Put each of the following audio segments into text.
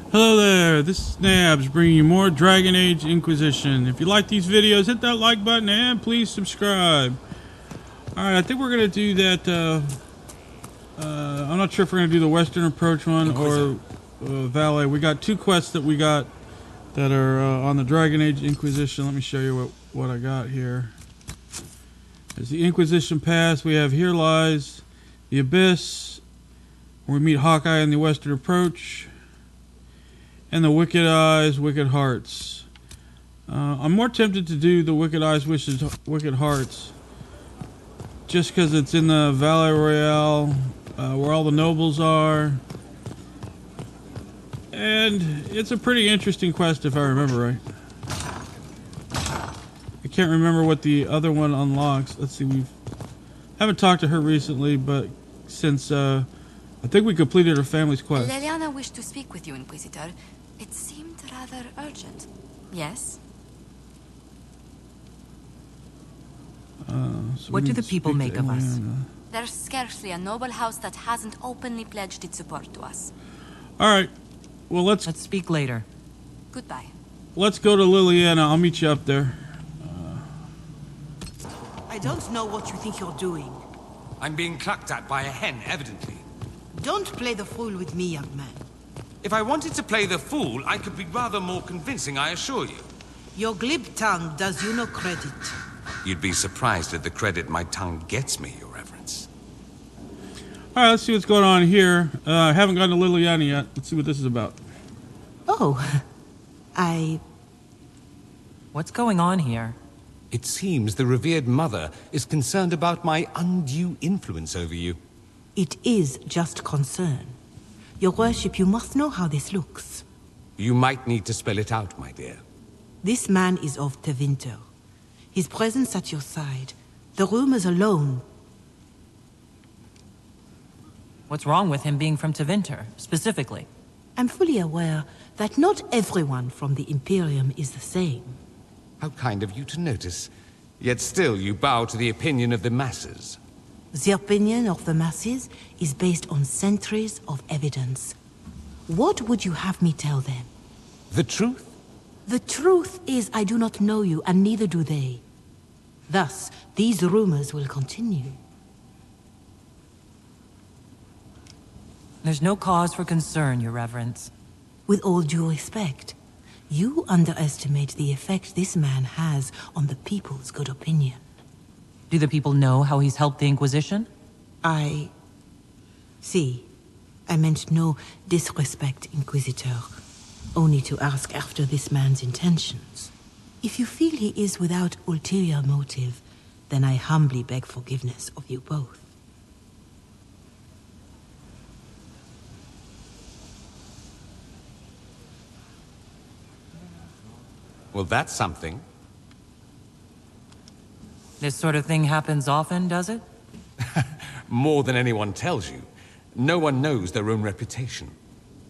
Hello there, this is Nabs bringing you more Dragon Age Inquisition. If you like these videos, hit that like button and please subscribe. Alright, I think we're going to do that, I'm not sure if we're going to do the Western Approach one or Valet. We got two quests that we got that are on the Dragon Age Inquisition. Let me show you what I got here. There's the Inquisition Pass. We have Here Lies the Abyss, where we meet Hawkeye in the Western Approach. And the Wicked Eyes, Wicked Hearts. I'm more tempted to do the Wicked Eyes, Wicked Hearts, just because it's in the Valet Royale, where all the nobles are, and it's a pretty interesting quest if I remember right. I can't remember what the other one unlocks. Let's see, haven't talked to her recently, but since I think we completed her family's quest. Leliana wished to speak with you, Inquisitor. It seemed rather urgent. Yes? So what do the people make of us? There's scarcely a noble house that hasn't openly pledged its support to us. Alright, well let's speak later. Goodbye. Let's go to Liliana. I'll meet you up there. I don't know what you think you're doing. I'm being clucked at by a hen, evidently. Don't play the fool with me, young man. If I wanted to play the fool, I could be rather more convincing, I assure you. Your glib tongue does you no credit. You'd be surprised at the credit my tongue gets me, Your Reverence. Alright, let's see what's going on here. I haven't gone to Liliana yet. Let's see what this is about. Oh, What's going on here? It seems the revered mother is concerned about my undue influence over you. It is just concern. Your worship, you must know how this looks. You might need to spell it out, my dear. This man is of Tevinter. His presence at your side, the rumors alone. What's wrong with him being from Tevinter, specifically? I'm fully aware that not everyone from the Imperium is the same. How kind of you to notice. Yet still you bow to the opinion of the masses. The opinion of the masses is based on centuries of evidence. What would you have me tell them? The truth? The truth is I do not know you, and neither do they. Thus, these rumors will continue. There's no cause for concern, Your Reverence. With all due respect, you underestimate the effect this man has on the people's good opinion. Do the people know how he's helped the Inquisition? See, I meant no disrespect, Inquisitor. Only to ask after this man's intentions. If you feel he is without ulterior motive, then I humbly beg forgiveness of you both. Well, that's something. This sort of thing happens often, does it? More than anyone tells you. No one knows their own reputation.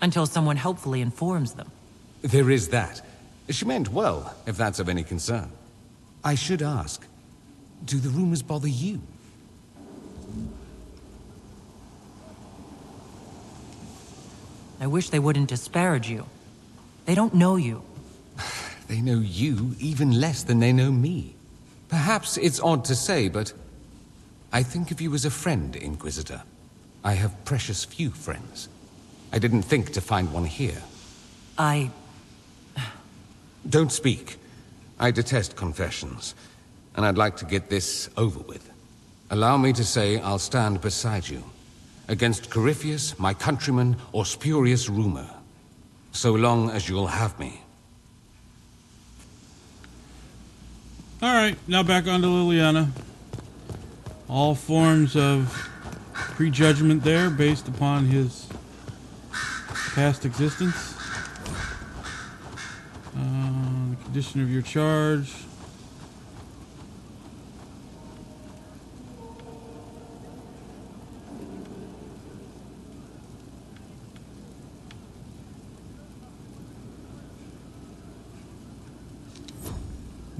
Until someone helpfully informs them. There is that. She meant well, if that's of any concern. I should ask, do the rumors bother you? I wish they wouldn't disparage you. They don't know you. They know you even less than they know me. Perhaps it's odd to say, but I think of you as a friend, Inquisitor. I have precious few friends. I didn't think to find one here. Don't speak. I detest confessions, and I'd like to get this over with. Allow me to say I'll stand beside you, against Corypheus, my countryman, or spurious rumor, so long as you'll have me. Alright, now back on to Liliana. All forms of prejudgment there based upon his past existence. The condition of your charge.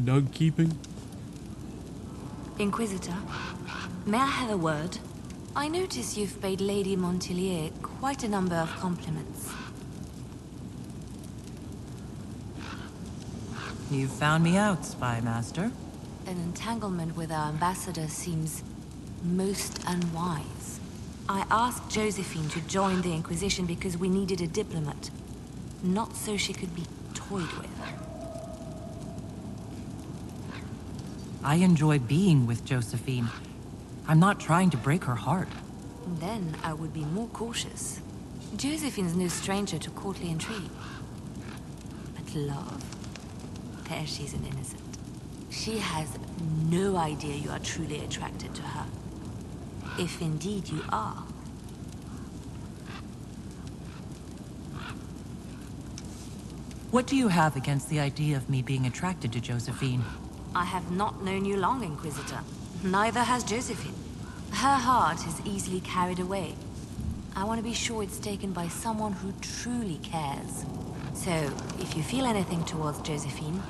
Dog keeping. Inquisitor, may I have a word? I notice you've paid Lady Montilier quite a number of compliments. You've found me out, Spy Master. An entanglement with our ambassador seems most unwise. I asked Josephine to join the Inquisition because we needed a diplomat, not so she could be toyed with. I enjoy being with Josephine. I'm not trying to break her heart. Then I would be more cautious. Josephine's no stranger to courtly intrigue. But love? There she's an innocent. She has no idea you are truly attracted to her. If indeed you are. What do you have against the idea of me being attracted to Josephine? I have not known you long, Inquisitor. Neither has Josephine. Her heart is easily carried away. I want to be sure it's taken by someone who truly cares. So, if you feel anything towards Josephine,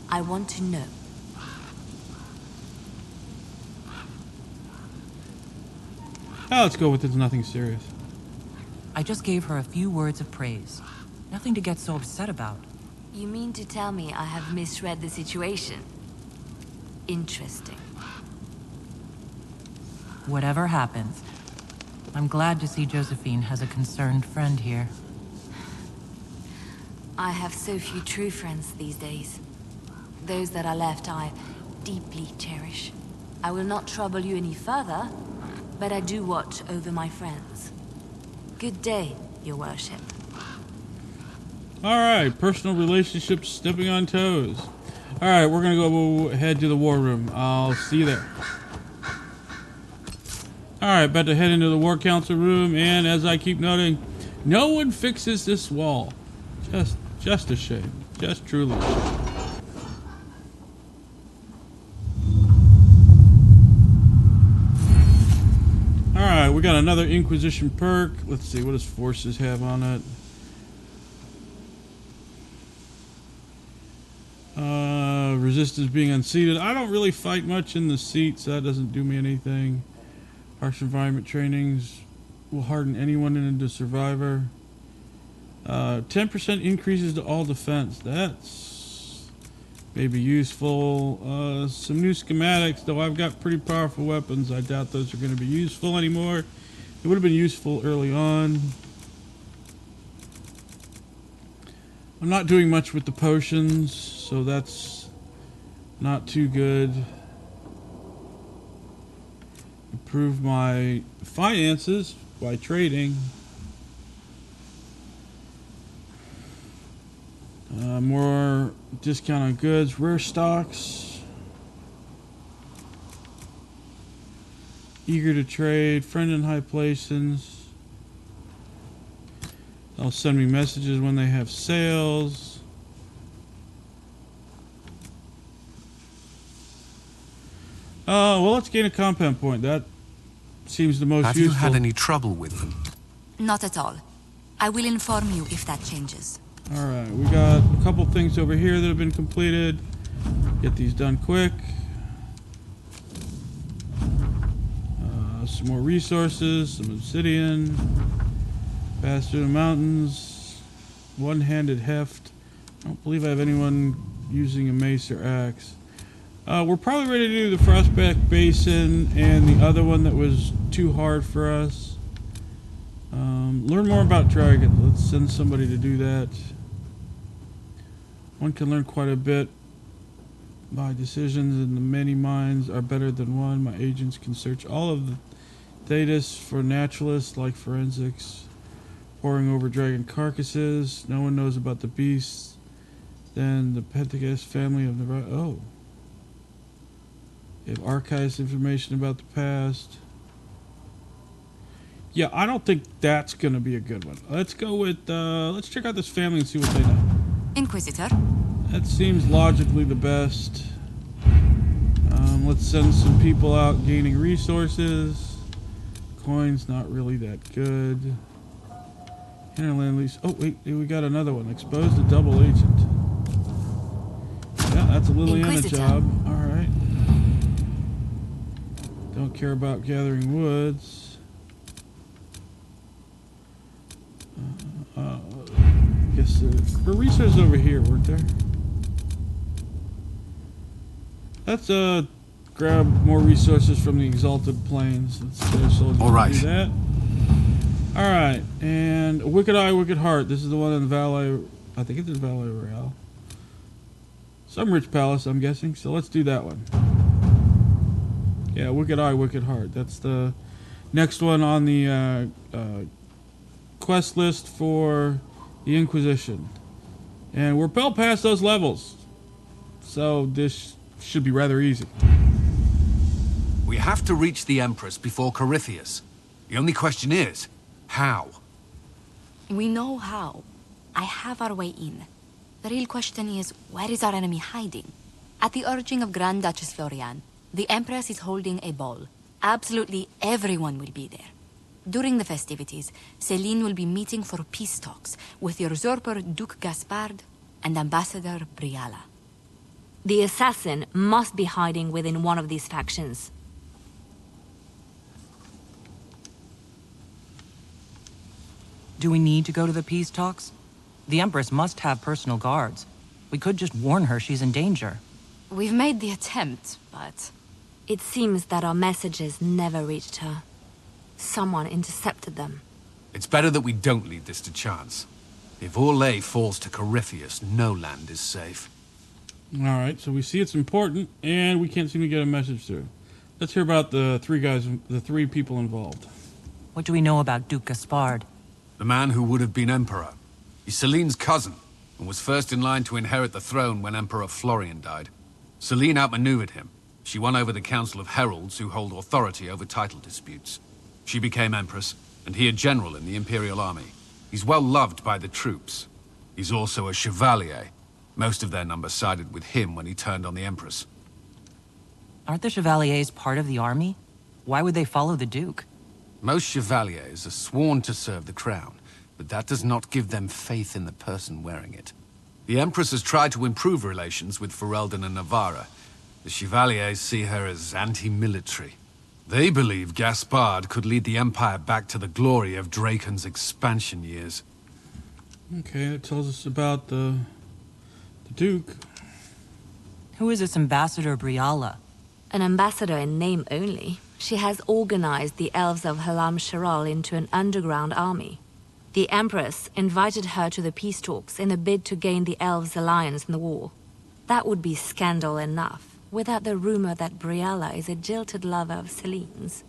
I want to know. Oh, let's go with it's nothing serious. I just gave her a few words of praise. Nothing to get so upset about. You mean to tell me I have misread the situation? Interesting. Whatever happens, I'm glad to see Josephine has a concerned friend here. I have so few true friends these days. Those that are left I deeply cherish. I will not trouble you any further, but I do watch over my friends. Good day, your worship. Alright, personal relationships, stepping on toes. Alright, we're gonna go head to the war room. I'll see you there. Alright, about to head into the war council room, and as I keep noting, no one fixes this wall. Just a shame. Just truly a shame. Alright, we got another Inquisition perk. Let's see, what does forces have on it? Resistance being unseated. I don't really fight much in the seat, so that doesn't do me anything. Harsh environment trainings will harden anyone into survivor. 10% increases to all defense. That's maybe useful. Some new schematics, though I've got pretty powerful weapons. I doubt those are going to be useful anymore. It would have been useful early on. I'm not doing much with the potions, so that's not too good. Improve my finances by trading. More discount on goods, rare stocks. Eager to trade, friend in high places. They'll send me messages when they have sales. Well, let's gain a compound point. That seems the most useful. Have you had any trouble with them? Not at all. I will inform you if that changes. Alright, we got a couple things over here that have been completed. Get these done quick. Some more resources, some obsidian. Pass through the mountains. One-handed heft. I don't believe I have anyone using a mace or axe. We're probably ready to do the Frostback Basin and the other one that was too hard for us. Learn more about dragons. Let's send somebody to do that. One can learn quite a bit by decisions, and the many minds are better than one. My agents can search all of the data for naturalists like forensics, poring over dragon carcasses. No one knows about the beasts. Then the Pentagast family of Nevada. Oh. It archives information about the past. Yeah, I don't think that's going to be a good one. Let's go with, let's check out this family and see what they know. Inquisitor? That seems logically the best. Let's send some people out gaining resources. Coins, not really that good. Interland lease. Oh, wait, we got another one. Expose the double agent. Yeah, that's a Liliana job. Alright. Don't care about gathering woods. Guess there were resources over here, weren't there? Let's grab more resources from the Exalted Plains. Let's get our soldiers All right. to do that. Alright, and Wicked Eye, Wicked Heart. This is the one in the Valet. I think it's in Valet Royale. Some rich palace, I'm guessing. So let's do that one. Yeah, Wicked Eye, Wicked Heart. That's the next one on the quest list for the Inquisition. And we're well past those levels. So this should be rather easy. We have to reach the Empress before Corypheus. The only question is, how? We know how. I have our way in. The real question is, where is our enemy hiding? At the urging of Grand Duchess Florian, the Empress is holding a ball. Absolutely everyone will be there. During the festivities, Celine will be meeting for peace talks with the usurper Duke Gaspard and Ambassador Briala. The assassin must be hiding within one of these factions. Do we need to go to the peace talks? The Empress must have personal guards. We could just warn her she's in danger. We've made the attempt, but... It seems that our messages never reached her. Someone intercepted them. It's better that we don't leave this to chance. If Orlais falls to Corypheus, no land is safe. Alright, so we see it's important, and we can't seem to get a message through. Let's hear about the three people involved. What do we know about Duke Gaspard? The man who would have been Emperor. He's Celine's cousin, and was first in line to inherit the throne when Emperor Florian died. Celine outmaneuvered him. She won over the Council of Heralds, who hold authority over title disputes. She became Empress, and he a general in the Imperial Army. He's well loved by the troops. He's also a chevalier. Most of their number sided with him when he turned on the Empress. Aren't the Chevaliers part of the army? Why would they follow the Duke? Most chevaliers are sworn to serve the crown, but that does not give them faith in the person wearing it. The Empress has tried to improve relations with Ferelden and Navarra. The Chevaliers see her as anti-military. They believe Gaspard could lead the Empire back to the glory of Draken's expansion years. Okay, that tells us about the Duke. Who is this Ambassador Briala? An ambassador in name only. She has organized the elves of Halam Sharal into an underground army. The Empress invited her to the peace talks in a bid to gain the elves' alliance in the war. That would be scandal enough, without the rumor that Briala is a jilted lover of Celine's.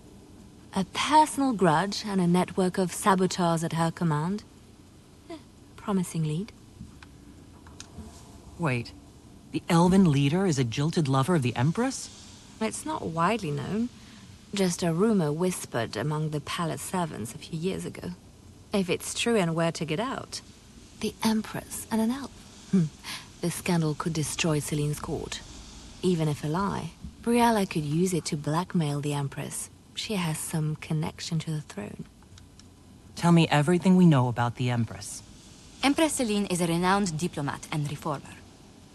A personal grudge and a network of saboteurs at her command. Promising lead. Wait, the elven leader is a jilted lover of the Empress? It's not widely known. Just a rumor whispered among the palace servants a few years ago. If it's true and were to get out, the Empress and an elf. The scandal could destroy Celine's court. Even if a lie, Briala could use it to blackmail the Empress. She has some connection to the throne. Tell me everything we know about the Empress. Empress Celine is a renowned diplomat and reformer.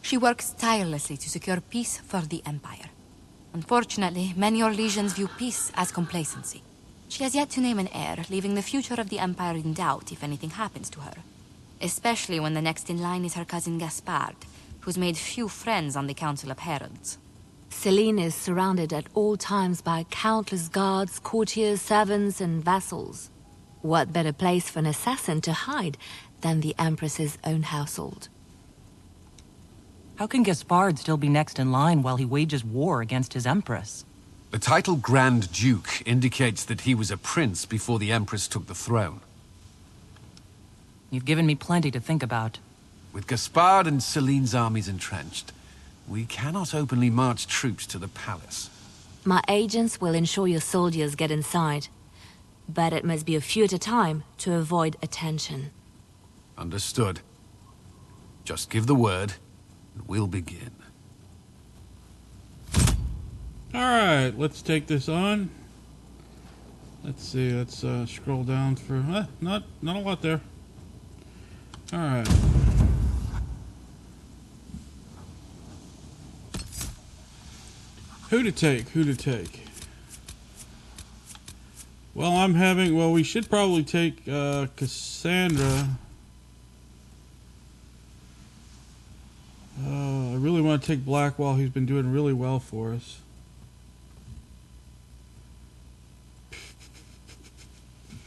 She works tirelessly to secure peace for the Empire. Unfortunately, many Orlesians view peace as complacency. She has yet to name an heir, leaving the future of the Empire in doubt if anything happens to her. Especially when the next in line is her cousin Gaspard, who's made few friends on the Council of Heralds. Celine is surrounded at all times by countless guards, courtiers, servants, and vassals. What better place for an assassin to hide than the Empress's own household? How can Gaspard still be next in line while he wages war against his Empress? The title Grand Duke indicates that he was a prince before the Empress took the throne. You've given me plenty to think about. With Gaspard and Celine's armies entrenched, we cannot openly march troops to the palace. My agents will ensure your soldiers get inside. But it must be a few at a time to avoid attention. Understood. Just give the word, and we'll begin. Alright, let's take this on. Let's see, let's scroll down for... not a lot there. Alright. Who to take? Who to take? Well, well, we should probably take Cassandra. really want to take Blackwall, who's been doing really well for us.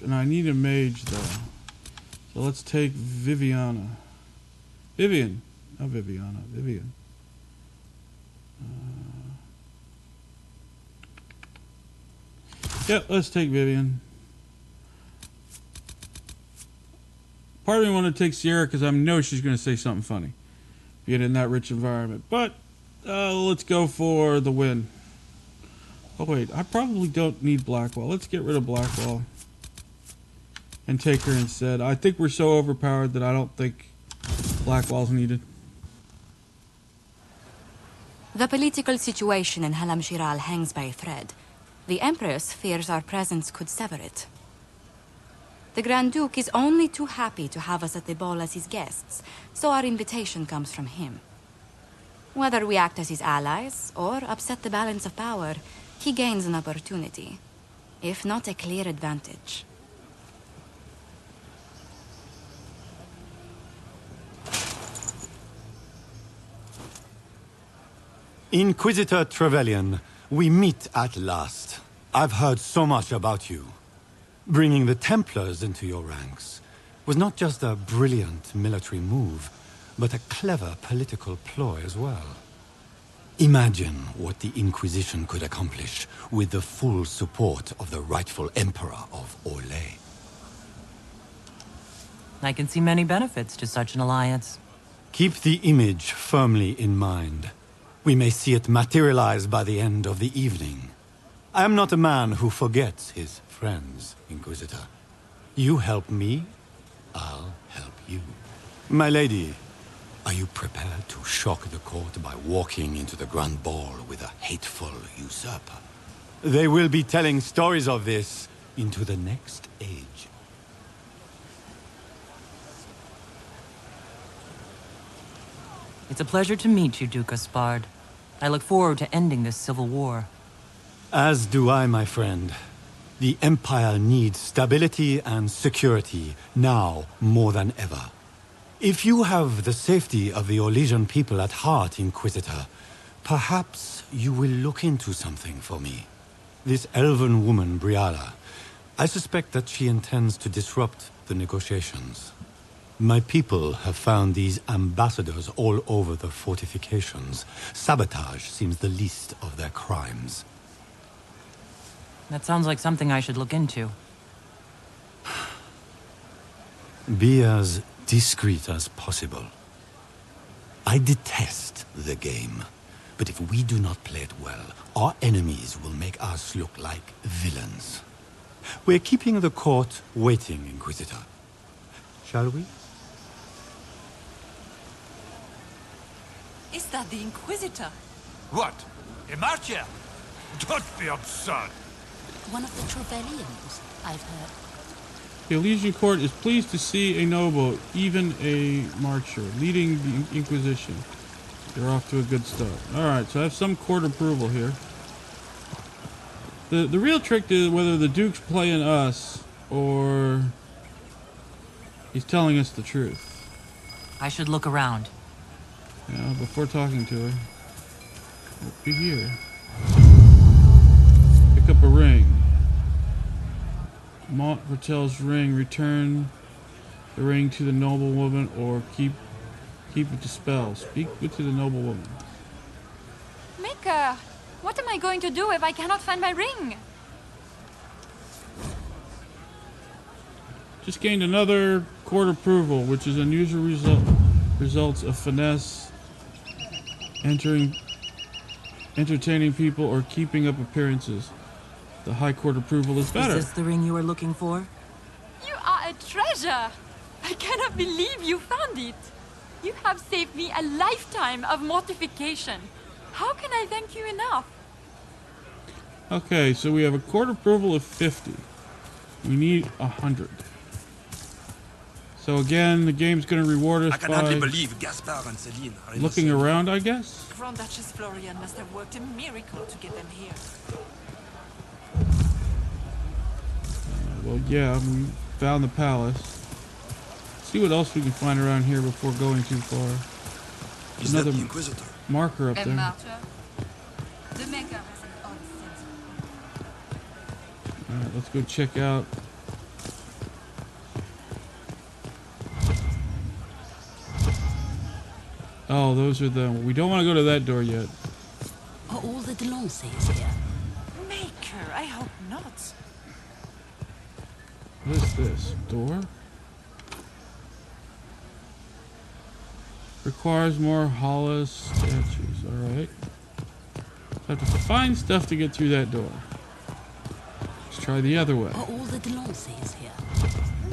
And I need a mage, though. So let's take Viviana. Vivian. Not Viviana. Vivian. Yeah, let's take Vivian. Part of me wanted to take Sierra because I know she's going to say something funny. Being in that rich environment. But let's go for the win. Oh wait, I probably don't need Blackwall. Let's get rid of Blackwall. And take her instead. I think we're so overpowered that I don't think Blackwall's needed. The political situation in Halam Shiral hangs by a thread. The Empress fears our presence could sever it. The Grand Duke is only too happy to have us at the ball as his guests, so our invitation comes from him. Whether we act as his allies or upset the balance of power, he gains an opportunity, if not a clear advantage. Inquisitor Trevelyan, we meet at last. I've heard so much about you. Bringing the Templars into your ranks was not just a brilliant military move, but a clever political ploy as well. Imagine what the Inquisition could accomplish with the full support of the rightful Emperor of Orlais. I can see many benefits to such an alliance. Keep the image firmly in mind. We may see it materialize by the end of the evening. I am not a man who forgets his friends, Inquisitor. You help me, I'll help you. My lady, are you prepared to shock the court by walking into the Grand Ball with a hateful usurper? They will be telling stories of this into the next age. It's a pleasure to meet you, Duke Aspard. I look forward to ending this civil war. As do I, my friend. The Empire needs stability and security, now more than ever. If you have the safety of the Orlesian people at heart, Inquisitor, perhaps you will look into something for me. This elven woman, Briala, I suspect that she intends to disrupt the negotiations. My people have found these ambassadors all over the fortifications. Sabotage seems the least of their crimes. That sounds like something I should look into. Be as discreet as possible. I detest the game, but if we do not play it well, our enemies will make us look like villains. We're keeping the court waiting, Inquisitor. Shall we? Is that the Inquisitor? What? A marcher? Don't be absurd. One of the Trevellians, I've heard. The Elysian Court is pleased to see a noble, even a marcher, leading the Inquisition. They're off to a good start. Alright, so I have some court approval here. The real trick is whether the Duke's playing us or he's telling us the truth. I should look around. Yeah, before talking to her. Be here. Pick up a ring. Mont Vertel's ring. Return the ring to the noblewoman or keep it to spell. Speak to the noblewoman. Maker, what am I going to do if I cannot find my ring? Just gained another court approval, which is unusual results of finesse, entertaining people, or keeping up appearances. The High Court approval is better. Is this the ring you were looking for? You are a treasure! I cannot believe you found it! You have saved me a lifetime of mortification. How can I thank you enough? Okay, so we have a court approval of 50. We need 100. So again, the game's going to reward us I can hardly by believe Gaspard and Celine are looking innocent. around, I guess. Grand Duchess Florian must have worked a miracle to get them here. Well, yeah, we found the palace. See what else we can find around here before going too far. Is that the Inquisitor? marker up A there. martyr? The maker has an odd sense of Alright, let's go check out. Oh, those are the... We don't want to go to that door yet. Are all the Delancey's here? Maker, I hope not. What is this? Door? Requires more hollow statues. Alright. Have to find stuff to get through that door. Let's try the other way. Are all the Delancey's here?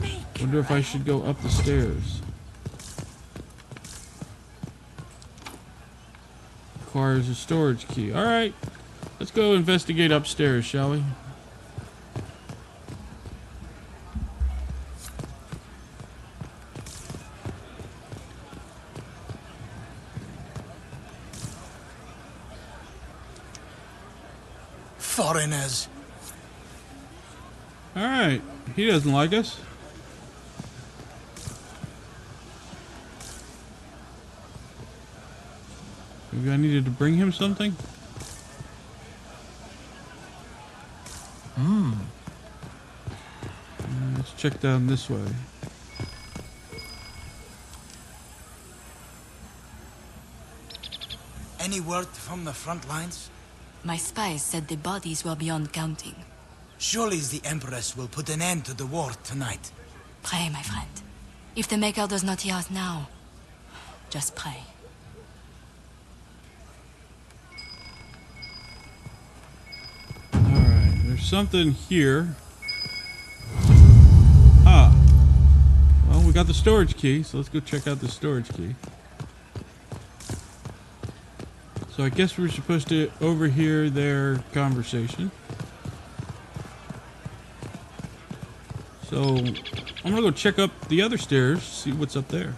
Maker, Wonder if I should go up the stairs. Requires a storage key. Alright. Let's go investigate upstairs, shall we? Foreigners. Alright. He doesn't like us. Maybe I needed to bring him something? Let's check down this way. Any word from the front lines? My spies said the bodies were beyond counting. Surely the Empress will put an end to the war tonight. Pray, my friend. If the Maker does not hear us now, just pray. Alright, there's something here. Ah. Well, we got the storage key, so let's go check out the storage key. So I guess we're supposed to overhear their conversation. So I'm gonna go check up the other stairs, see what's up there.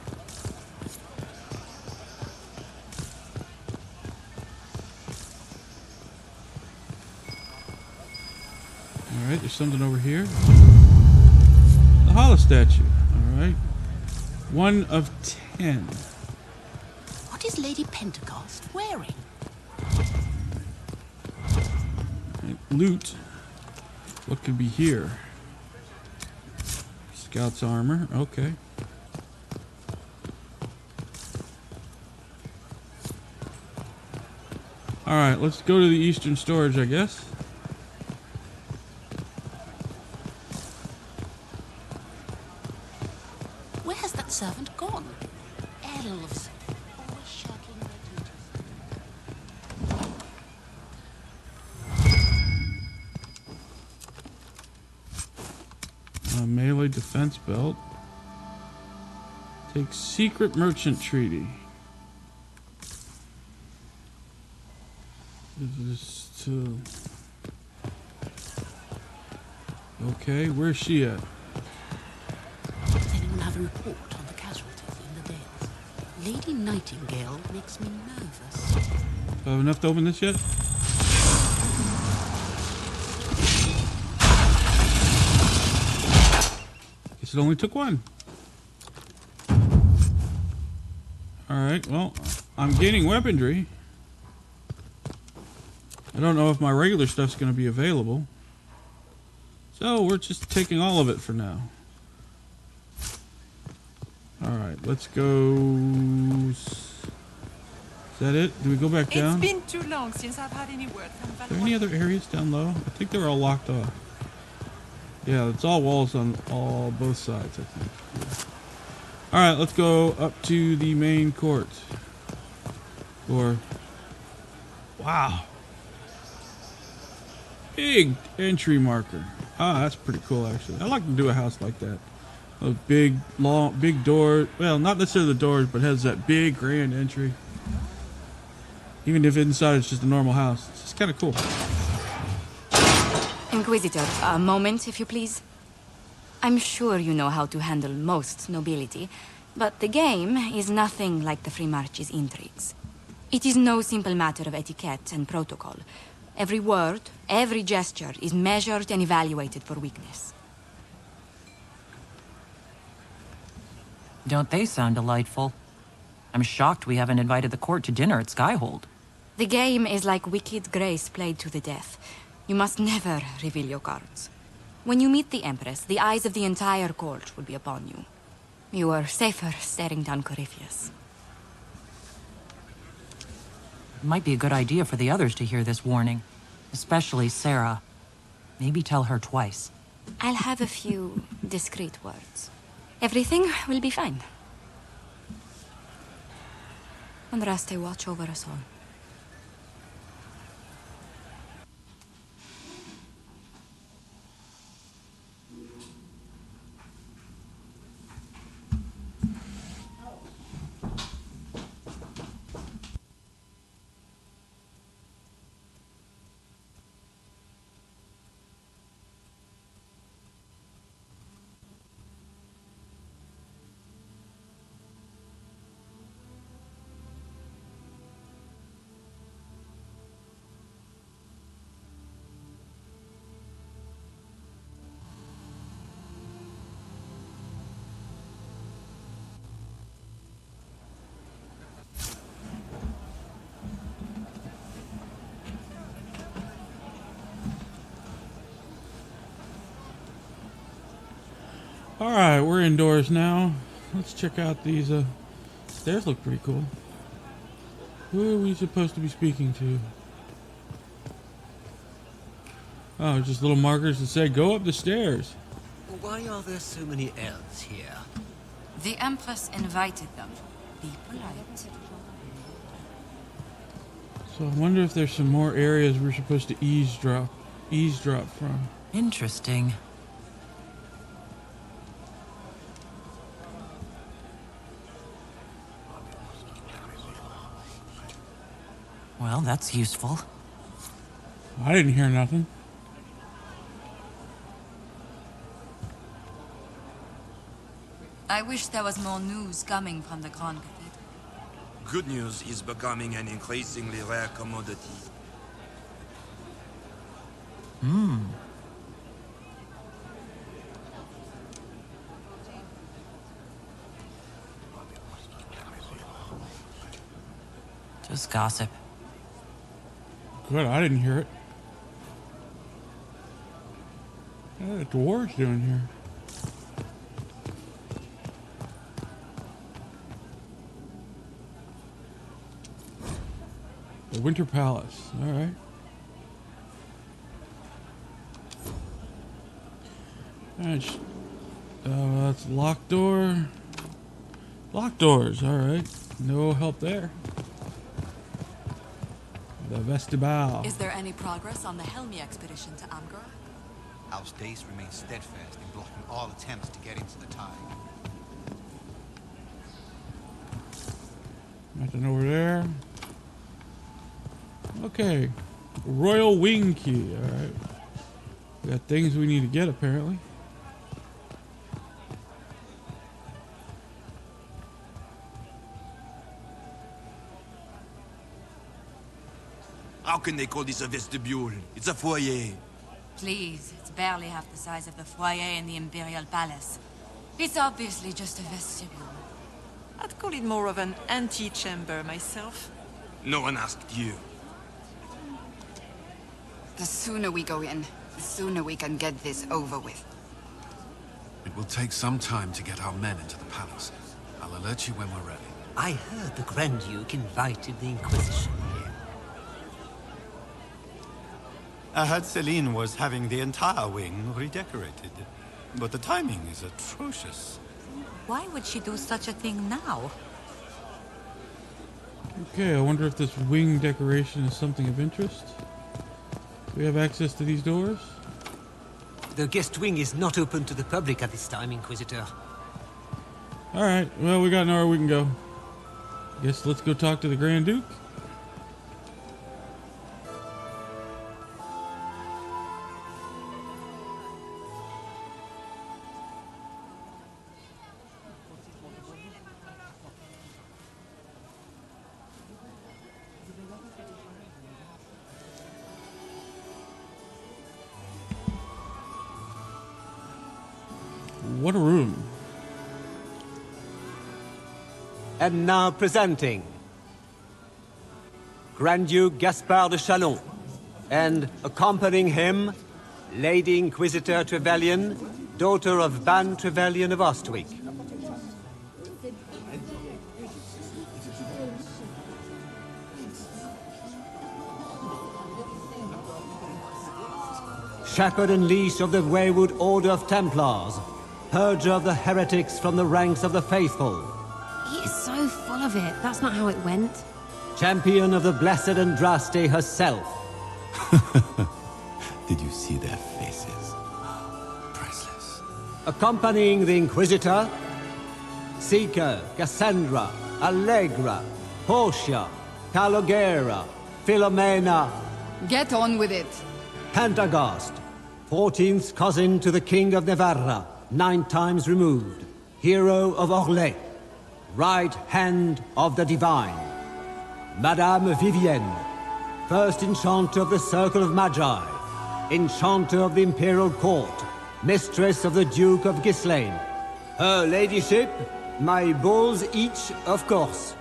Alright, there's something over here. The hollow statue. Alright. 1 of 10. What is Lady Pentecost wearing? Loot. What could be here? Scout's armor. Okay. Alright, let's go to the eastern storage, I guess. Where has that servant gone? Elves. Always shirking their duties. A melee defense belt. Take secret merchant treaty. This to... Okay, where's she at? Does anyone have a report on the casualties in the Dales? Lady Nightingale makes me nervous. Do I have enough to open this yet? Guess it only took one. Alright, well, I'm gaining weaponry. I don't know if my regular stuff's going to be available. So we're just taking all of it for now. Alright, let's go... Is that it? Do we go back down? It's been too long since I've had any word from Are there any other areas down low? I think they're all locked off. Yeah, it's all walls on both sides, I think. Yeah. Alright, let's go up to the main court. Or... Wow. Big entry marker. Ah, that's pretty cool, actually. I'd like to do a house like that. A big, long, big door. Well, not necessarily the doors, but has that big, grand entry. Even if inside it's just a normal house. It's just kind of cool. Inquisitor, a moment, if you please. I'm sure you know how to handle most nobility, but the game is nothing like the Free March's intrigues. It is no simple matter of etiquette and protocol. Every word, every gesture is measured and evaluated for weakness. Don't they sound delightful? I'm shocked we haven't invited the court to dinner at Skyhold. The game is like Wicked Grace played to the death. You must never reveal your cards. When you meet the Empress, the eyes of the entire court will be upon you. You are safer staring down Corypheus. It might be a good idea for the others to hear this warning. Especially Sarah. Maybe tell her twice. I'll have a few discreet words. Everything will be fine. Andraste, watch over us all. Alright, we're indoors now. Let's check out these stairs. Look pretty cool. Who are we supposed to be speaking to? Oh, just little markers that say go up the stairs. Why are there so many elves here? The Empress invited them. Be polite. So I wonder if there's some more areas we're supposed to eavesdrop from. Interesting. Well, that's useful. I didn't hear nothing. I wish there was more news coming from the Grand Cathedral. Good news is becoming an increasingly rare commodity. Just gossip. Good, I didn't hear it. What are the dwarves doing here? The Winter Palace. Alright. That's locked door. Locked doors, alright. No help there. The vestibule. Is there any progress on the Helmi expedition to Amgar? House Dace remains steadfast in blocking all attempts to get into the tide. Nothing over there. Okay. Royal Wing Key, alright. We got things we need to get apparently. How can they call this a vestibule? It's a foyer. Please, it's barely half the size of the foyer in the Imperial Palace. It's obviously just a vestibule. I'd call it more of an antechamber myself. No one asked you. The sooner we go in, the sooner we can get this over with. It will take some time to get our men into the palace. I'll alert you when we're ready. I heard the Grand Duke invited the Inquisition here. I heard Celine was having the entire wing redecorated. But the timing is atrocious. Why would she do such a thing now? Okay, I wonder if this wing decoration is something of interest. Do we have access to these doors? The guest wing is not open to the public at this time, Inquisitor. Alright, well, we got nowhere we can go. Guess let's go talk to the Grand Duke. What a room. And now presenting Grand Duke Gaspard de Chalon, and accompanying him, Lady Inquisitor Trevelyan, daughter of Ban Trevelyan of Ostwick. Shepherd and leash of the wayward Order of Templars, purger of the heretics from the ranks of the faithful. He is so full of it. That's not how it went. Champion of the Blessed Andraste herself. Did you see their faces? Priceless. Accompanying the Inquisitor, Seeker, Cassandra, Allegra, Portia, Calogera, Philomena. Get on with it. Pentagast, 14th cousin to the King of Navarra, 9 times removed. Hero of Orlais, right hand of the Divine. Madame Vivienne, first Enchanter of the Circle of Magi, Enchanter of the Imperial Court, Mistress of the Duke of Ghislaine. Her Ladyship, my bulls each, of course.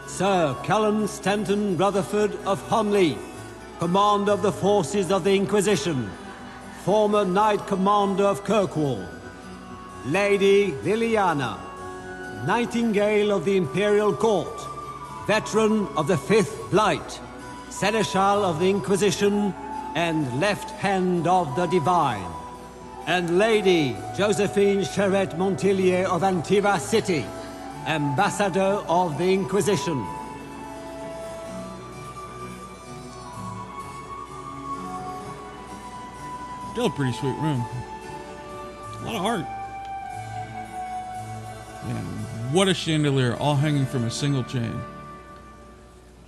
Sir Callum Stanton Rutherford of Honley, Commander of the Forces of the Inquisition, former Knight Commander of Kirkwall. Lady Liliana, Nightingale of the Imperial Court, Veteran of the Fifth Blight, Seneschal of the Inquisition, and Left Hand of the Divine. And Lady Josephine Charette Montillier of Antiva City, Ambassador of the Inquisition. Still a pretty sweet room. A lot of art. Man, what a chandelier, all hanging from a single chain.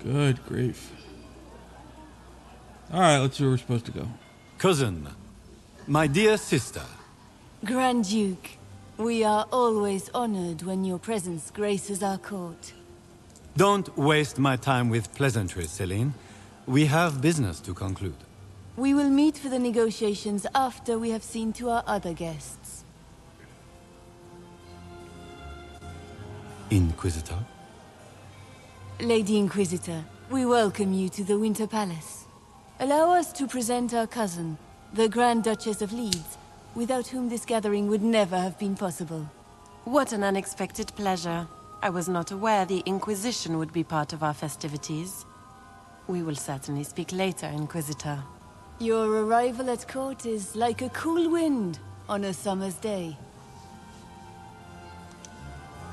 Good grief. Alright, let's see where we're supposed to go. Cousin, my dear sister. Grand Duke, we are always honored when your presence graces our court. Don't waste my time with pleasantries, Celine. We have business to conclude. We will meet for the negotiations after we have seen to our other guests. Inquisitor? Lady Inquisitor, we welcome you to the Winter Palace. Allow us to present our cousin, the Grand Duchess of Leeds, without whom this gathering would never have been possible. What an unexpected pleasure. I was not aware the Inquisition would be part of our festivities. We will certainly speak later, Inquisitor. Your arrival at court is like a cool wind on a summer's day.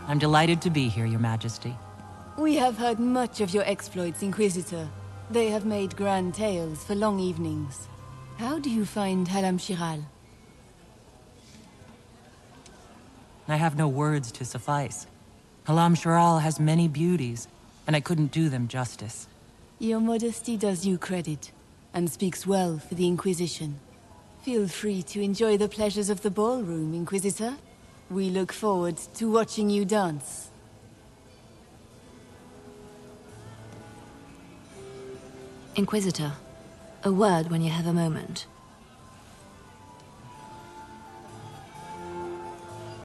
I'm delighted to be here, Your Majesty. We have heard much of your exploits, Inquisitor. They have made grand tales for long evenings. How do you find Halam Shiral? I have no words to suffice. Halam Shiral has many beauties, and I couldn't do them justice. Your modesty does you credit, and speaks well for the Inquisition. Feel free to enjoy the pleasures of the ballroom, Inquisitor. We look forward to watching you dance. Inquisitor, a word when you have a moment.